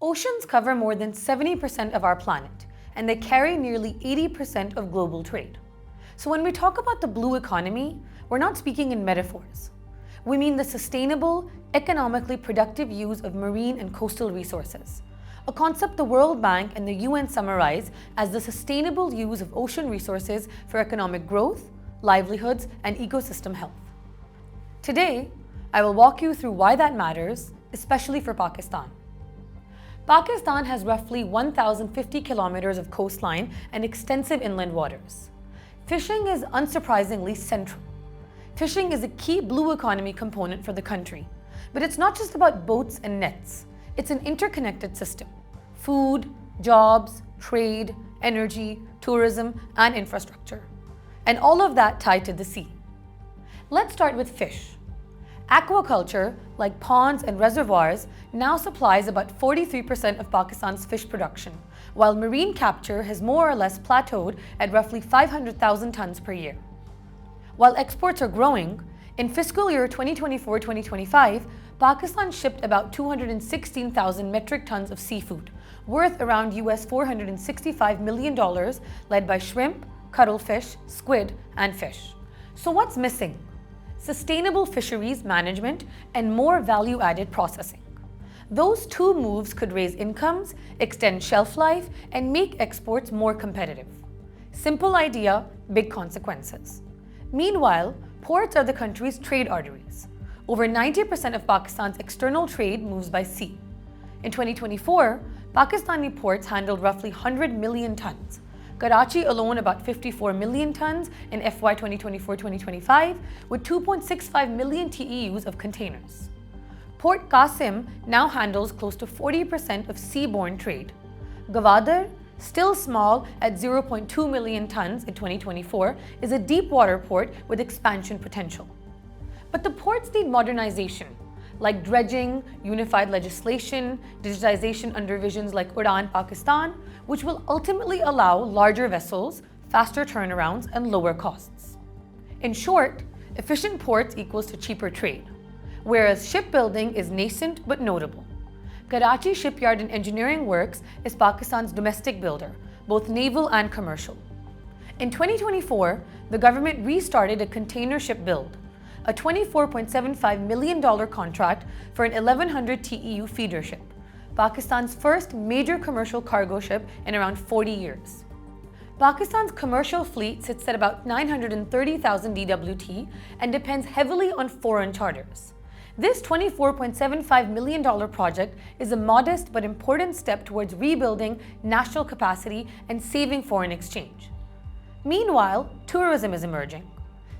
Oceans cover more than 70% of our planet, and they carry nearly 80% of global trade. So when we talk about the blue economy, we're not speaking in metaphors. We mean the sustainable, economically productive use of marine and coastal resources, a concept the World Bank and the UN summarize as the sustainable use of ocean resources for economic growth, livelihoods, and ecosystem health. Today, I will walk you through why that matters, especially for Pakistan. Pakistan has roughly 1,050 kilometers of coastline and extensive inland waters. Fishing is unsurprisingly central. Fishing is a key blue economy component for the country, but it's not just about boats and nets. It's an interconnected system: food, jobs, trade, energy, tourism, and infrastructure. And all of that tied to the sea. Let's start with fish. Aquaculture, like ponds and reservoirs, now supplies about 43% of Pakistan's fish production, while marine capture has more or less plateaued at roughly 500,000 tons per year. While exports are growing, in fiscal year 2024-2025, Pakistan shipped about 216,000 metric tons of seafood, worth around US $465 million, led by shrimp, cuttlefish, squid, and fish. So what's missing? Sustainable fisheries management and more value-added processing. Those two moves could raise incomes, extend shelf life, and make exports more competitive. Simple idea, big consequences. Meanwhile, ports are the country's trade arteries. Over 90% of Pakistan's external trade moves by sea. In 2024, Pakistani ports handled roughly 100 million tons. Karachi alone about 54 million tons in FY 2024-2025, with 2.65 million TEUs of containers. Port Qasim now handles close to 40% of seaborne trade. Gwadar, still small at 0.2 million tons in 2024, is a deep water port with expansion potential. But the ports need modernization, like dredging, unified legislation, digitization under visions like Udan Pakistan, which will ultimately allow larger vessels, faster turnarounds, and lower costs. In short, efficient ports equals to cheaper trade, whereas shipbuilding is nascent but notable. Karachi Shipyard and Engineering Works is Pakistan's domestic builder, both naval and commercial. In 2024, the government restarted a container ship build, a $24.75 million contract for an 1,100 TEU feeder ship, Pakistan's first major commercial cargo ship in around 40 years. Pakistan's commercial fleet sits at about 930,000 DWT and depends heavily on foreign charters. This $24.75 million project is a modest but important step towards rebuilding national capacity and saving foreign exchange. Meanwhile, tourism is emerging.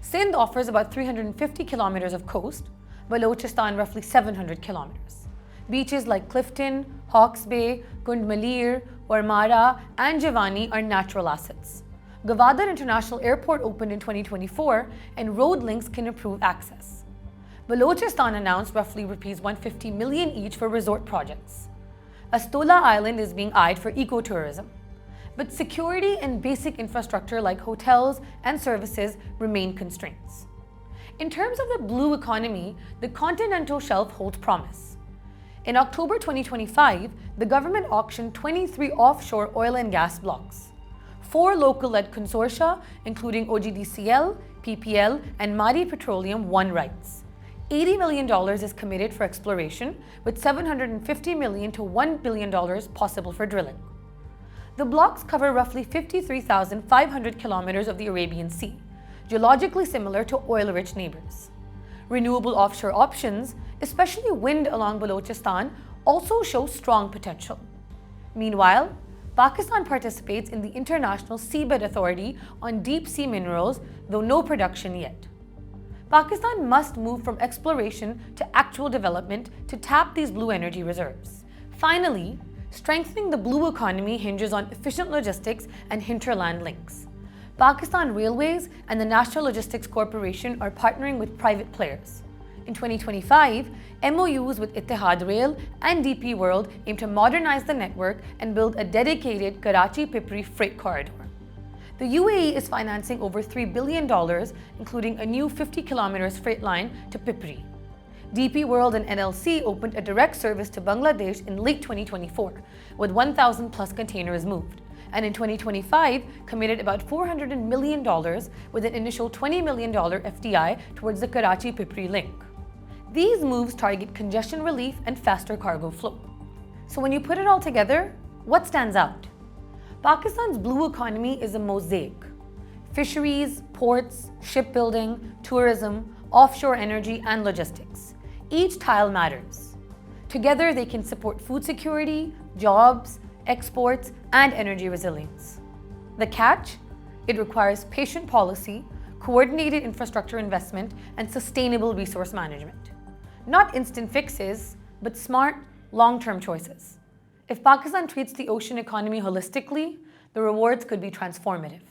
Sindh offers about 350 kilometers of coast, Balochistan roughly 700 kilometers. Beaches like Clifton, Hawke's Bay, Kund Malir, Ormara, and Jiwani are natural assets. Gwadar International Airport opened in 2024, and road links can improve access. Balochistan announced roughly Rs 150 million each for resort projects. Astola Island is being eyed for ecotourism. But security and basic infrastructure like hotels and services remain constraints. In terms of the blue economy, the continental shelf holds promise. In October 2025, the government auctioned 23 offshore oil and gas blocks. 4 local-led consortia, including OGDCL, PPL, and Mari Petroleum, won rights. $80 million is committed for exploration, with $750 million to $1 billion possible for drilling. The blocks cover roughly 53,500 kilometers of the Arabian Sea, geologically similar to oil-rich neighbors. Renewable offshore options, especially wind along Balochistan, also show strong potential. Meanwhile, Pakistan participates in the International Seabed Authority on deep-sea minerals, though no production yet. Pakistan must move from exploration to actual development to tap these blue energy reserves. Finally, strengthening the blue economy hinges on efficient logistics and hinterland links. Pakistan Railways and the National Logistics Corporation are partnering with private players. In 2025, MOUs with Ittihad Rail and DP World aim to modernize the network and build a dedicated Karachi-Pipri freight corridor. The UAE is financing over $3 billion, including a new 50 kilometers freight line to Pipri. DP World and NLC opened a direct service to Bangladesh in late 2024, with 1,000 plus containers moved, and in 2025 committed about $400 million with an initial $20 million FDI towards the Karachi-Pipri link. These moves target congestion relief and faster cargo flow. So when you put it all together, what stands out? Pakistan's blue economy is a mosaic. Fisheries, ports, shipbuilding, tourism, offshore energy, and logistics. Each tile matters. Together, they can support food security, jobs, exports, and energy resilience. The catch? It requires patient policy, coordinated infrastructure investment, and sustainable resource management. Not instant fixes, but smart, long-term choices. If Pakistan treats the ocean economy holistically, the rewards could be transformative.